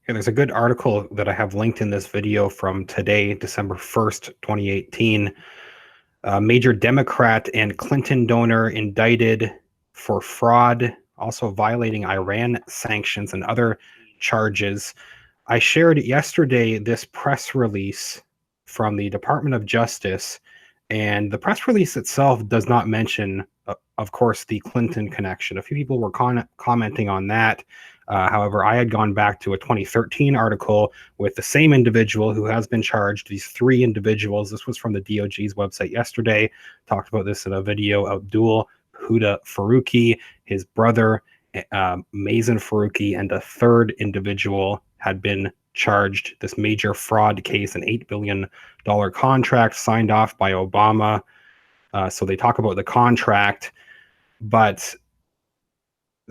Yeah, there's a good article that I have linked in this video from today, December 1st, 2018. Major Democrat and Clinton donor indicted for fraud, also violating Iran sanctions and other charges. I shared yesterday this press release from the Department of Justice, and the press release itself does not mention, of course, the Clinton connection. A few people were commenting on that. However, I had gone back to a 2013 article with the same individual who has been charged, these three individuals. This was from the DOJ's website yesterday. Talked about this in a video. Abdul Huda Faruqi, his brother, Mazen Faruqi, and a third individual had been charged. This major fraud case, an $8 billion contract signed off by Obama. So they talk about the contract, but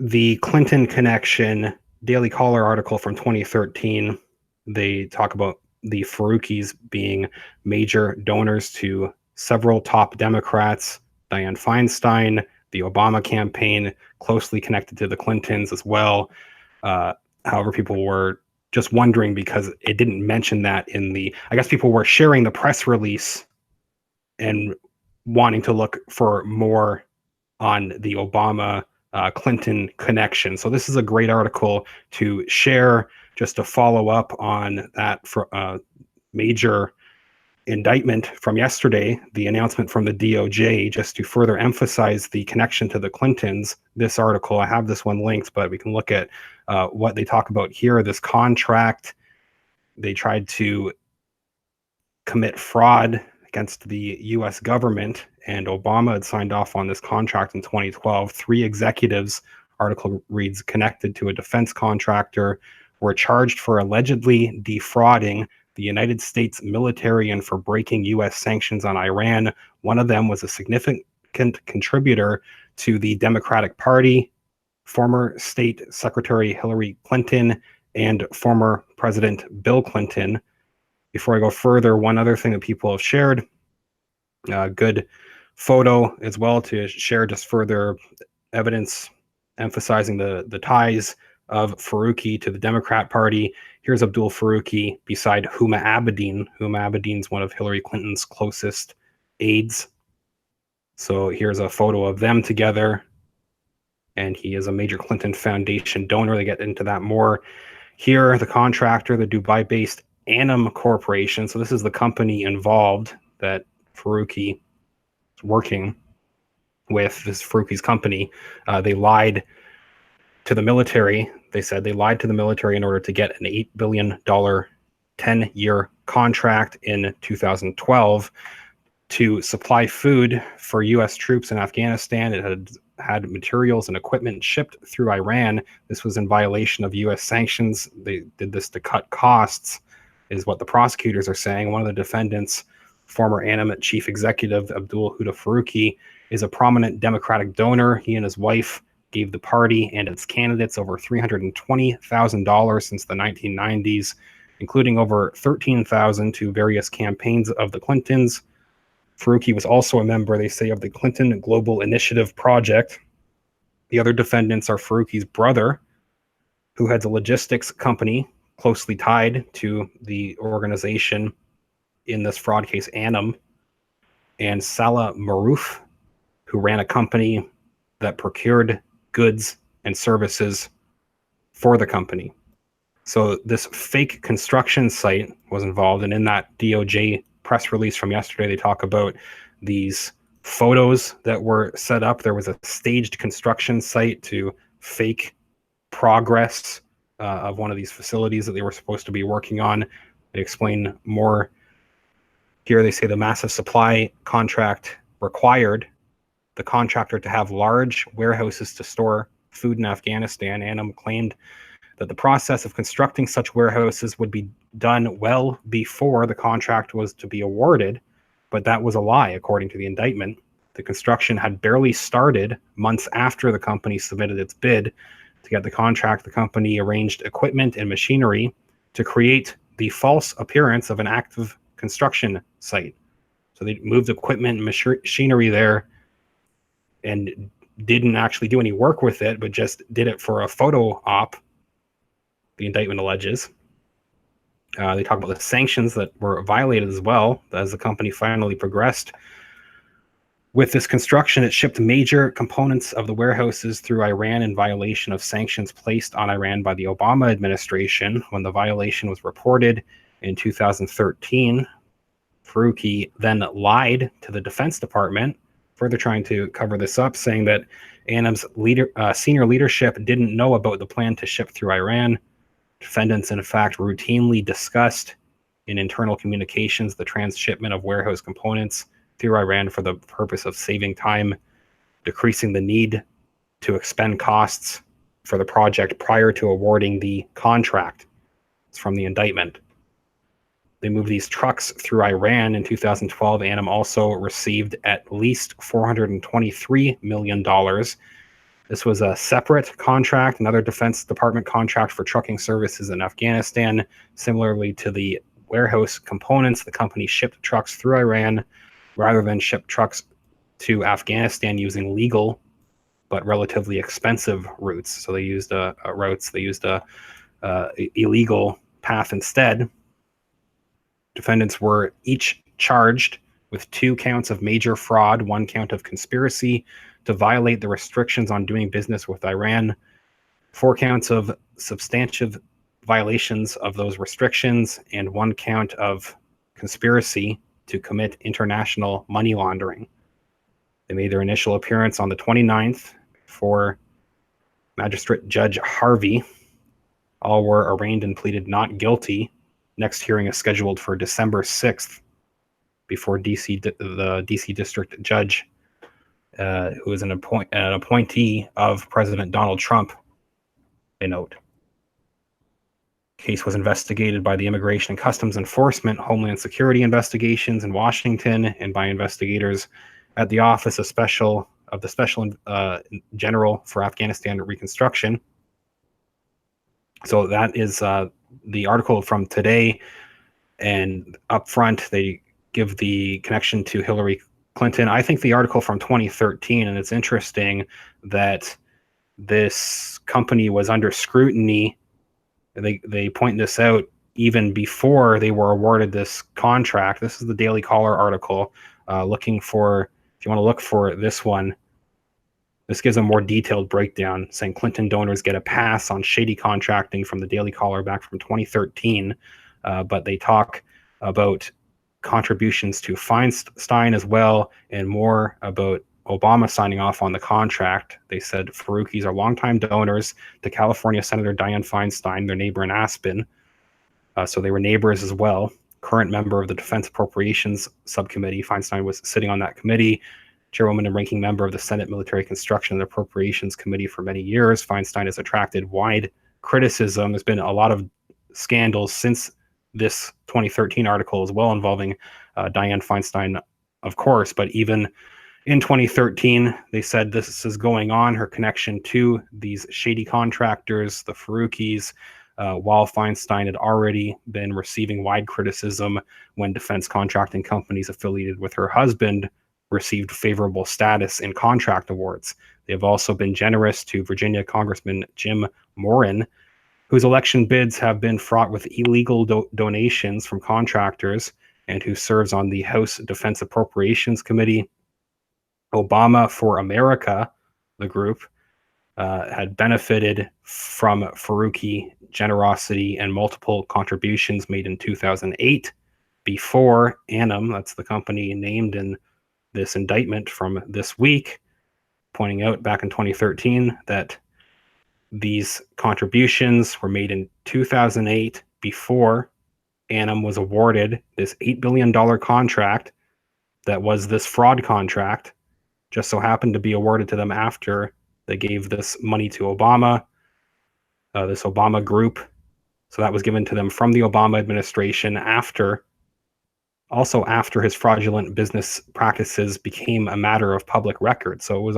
the Clinton connection, Daily Caller article from 2013, they talk about the Faruqis being major donors to several top Democrats, Dianne Feinstein, the Obama campaign, closely connected to the Clintons as well. However, people were just wondering because it didn't mention that in the, I guess people were sharing the press release and wanting to look for more on the Obama Clinton connection. So this is a great article to share, just to follow up on that major indictment from yesterday, the announcement from the DOJ, just to further emphasize the connection to the Clintons. This article, I have this one linked, but we can look at what they talk about here. This contract, they tried to commit fraud against the U.S. government, and Obama had signed off on this contract in 2012. Three executives, article reads, connected to a defense contractor, were charged for allegedly defrauding the United States military and for breaking U.S. sanctions on Iran. One of them was a significant contributor to the Democratic Party, former State Secretary Hillary Clinton, and former President Bill Clinton. Before I go further, one other thing that people have shared, a good photo as well to share just further evidence emphasizing the ties of Faruqi to the Democrat Party. Here's Abdul Faruqi beside Huma Abedin. Huma Abedin's one of Hillary Clinton's closest aides. So here's a photo of them together. And he is a major Clinton Foundation donor. They get into that more. Here, the contractor, the Dubai-based Anam Corporation. So this is the company involved that Faruqi is working with, this Faruqi's company. They lied to the military. They said they lied to the military in order to get an $8 billion 10-year contract in 2012 to supply food for U.S. troops in Afghanistan. It had materials and equipment shipped through Iran. This was in violation of U.S. sanctions. They did this to cut costs, is what the prosecutors are saying. One of the defendants, former Anam chief executive Abdul Huda Faruqi, is a prominent Democratic donor. He and his wife gave the party and its candidates over $320,000 since the 1990s, including over $13,000 to various campaigns of the Clintons. Faruqi was also a member, they say, of the Clinton Global Initiative Project. The other defendants are Faruqi's brother, who heads a logistics company closely tied to the organization in this fraud case, Anam, and Salah Maroof, who ran a company that procured goods and services for the company. So this fake construction site was involved, and in that DOJ press release from yesterday, they talk about these photos that were set up. There was a staged construction site to fake progress of one of these facilities that they were supposed to be working on. They explain more here. They say the massive supply contract required the contractor to have large warehouses to store food in Afghanistan. Anam claimed that the process of constructing such warehouses would be done well before the contract was to be awarded, but that was a lie, according to the indictment. The construction had barely started months after the company submitted its bid. To get the contract, the company arranged equipment and machinery to create the false appearance of an active construction site. So they moved equipment and machinery there and didn't actually do any work with it, but just did it for a photo op, the indictment alleges. They talk about the sanctions that were violated as well as the company finally progressed. With this construction, it shipped major components of the warehouses through Iran in violation of sanctions placed on Iran by the Obama administration. When the violation was reported in 2013, Faruqi then lied to the Defense Department, further trying to cover this up, saying that ANM's senior leadership didn't know about the plan to ship through Iran. Defendants, in fact, routinely discussed in internal communications the transshipment of warehouse components through Iran for the purpose of saving time, decreasing the need to expend costs for the project prior to awarding the contract. It's from the indictment. They moved these trucks through Iran in 2012. ANM also received at least $423 million. This was a separate contract, another Defense Department contract for trucking services in Afghanistan. Similarly to the warehouse components, the company shipped trucks through Iran rather than ship trucks to Afghanistan using legal but relatively expensive routes. So they used a illegal path instead. Defendants were each charged with 2 counts of major fraud, 1 count of conspiracy to violate the restrictions on doing business with Iran, 4 counts of substantive violations of those restrictions, and 1 count of conspiracy to commit international money laundering. They made their initial appearance on the 29th for Magistrate Judge Harvey. All were arraigned and pleaded not guilty. Next hearing is scheduled for December 6th before the DC District Judge, who is an appointee of President Donald Trump, they note. Case was investigated by the Immigration and Customs Enforcement, Homeland Security Investigations in Washington, and by investigators at the Office of the Special General for Afghanistan Reconstruction. So that is the article from today, and up front they give the connection to Hillary Clinton. I think the article from 2013, and it's interesting that this company was under scrutiny. They point this out even before they were awarded this contract. This is the Daily Caller article. If you want to look for this one, this gives a more detailed breakdown, saying Clinton donors get a pass on shady contracting, from the Daily Caller back from 2013. But they talk about contributions to Feinstein as well, and more about Obama signing off on the contract. They said Faruqis are longtime donors to California Senator Dianne Feinstein, their neighbor in Aspen. So they were neighbors as well. Current member of the Defense Appropriations Subcommittee, Feinstein was sitting on that committee. Chairwoman and ranking member of the Senate Military Construction and Appropriations Committee for many years. Feinstein has attracted wide criticism. There's been a lot of scandals since this 2013 article as well, involving Dianne Feinstein, of course, but even in 2013, they said this is going on, her connection to these shady contractors, the Faruqis, while Feinstein had already been receiving wide criticism when defense contracting companies affiliated with her husband received favorable status in contract awards. They have also been generous to Virginia Congressman Jim Morin, whose election bids have been fraught with illegal donations from contractors, and who serves on the House Defense Appropriations Committee. Obama for America, the group, had benefited from Faruqi generosity and multiple contributions made in 2008 before ANM, that's the company named in this indictment from this week, pointing out back in 2013 that these contributions were made in 2008 before ANM was awarded this $8 billion contract that was this fraud contract, just so happened to be awarded to them after they gave this money to Obama, this Obama group. So that was given to them from the Obama administration after his fraudulent business practices became a matter of public record. So it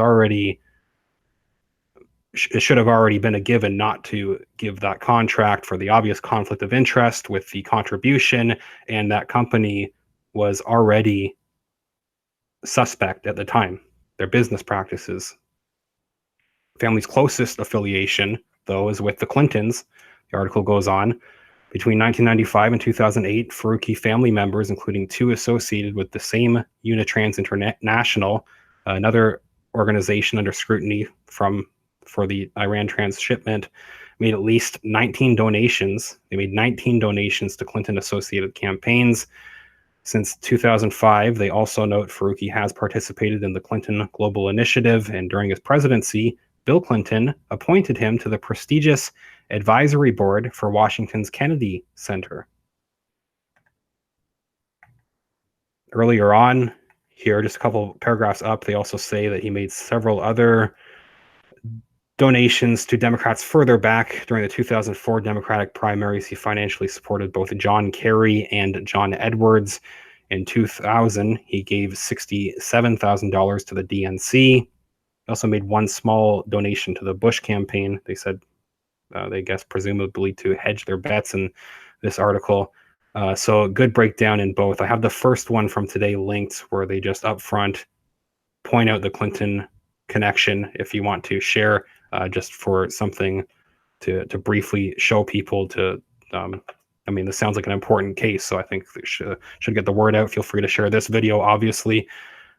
should have already been a given not to give that contract for the obvious conflict of interest with the contribution, and that company was already suspect at the time, their business practices. Family's closest affiliation, though, is with the Clintons. The article goes on. Between 1995 and 2008, Faruqi family members, including 2 associated with the same Unitrans International, another organization under scrutiny for the Iran transshipment, made at least 19 donations. They made 19 donations to Clinton-associated campaigns. Since 2005, they also note Faruqi has participated in the Clinton Global Initiative, and during his presidency, Bill Clinton appointed him to the prestigious advisory board for Washington's Kennedy Center. Earlier on, here, just a couple paragraphs up, they also say that he made several other donations to Democrats further back. During the 2004 Democratic primaries, he financially supported both John Kerry and John Edwards. In 2000, he gave $67,000 to the DNC. He also made one small donation to the Bush campaign. They said, they guess presumably to hedge their bets in this article. So a good breakdown in both. I have the first one from today linked, where they just upfront point out the Clinton connection if you want to share, just for something to briefly show people to, I mean, this sounds like an important case, so I think they should get the word out. Feel free to share this video, obviously.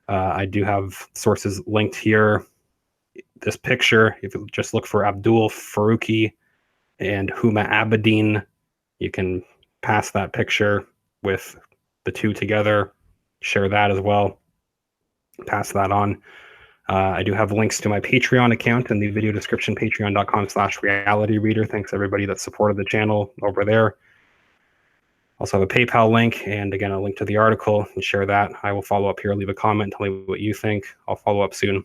I do have sources linked here. This picture, if you just look for Abdul Faruqi and Huma Abedin, you can pass that picture with the two together, share that as well, pass that on. I do have links to my Patreon account in the video description, patreon.com/realityreader. Thanks everybody that supported the channel over there. Also have a PayPal link, and again, a link to the article, and share that. I will follow up here, leave a comment, tell me what you think. I'll follow up soon.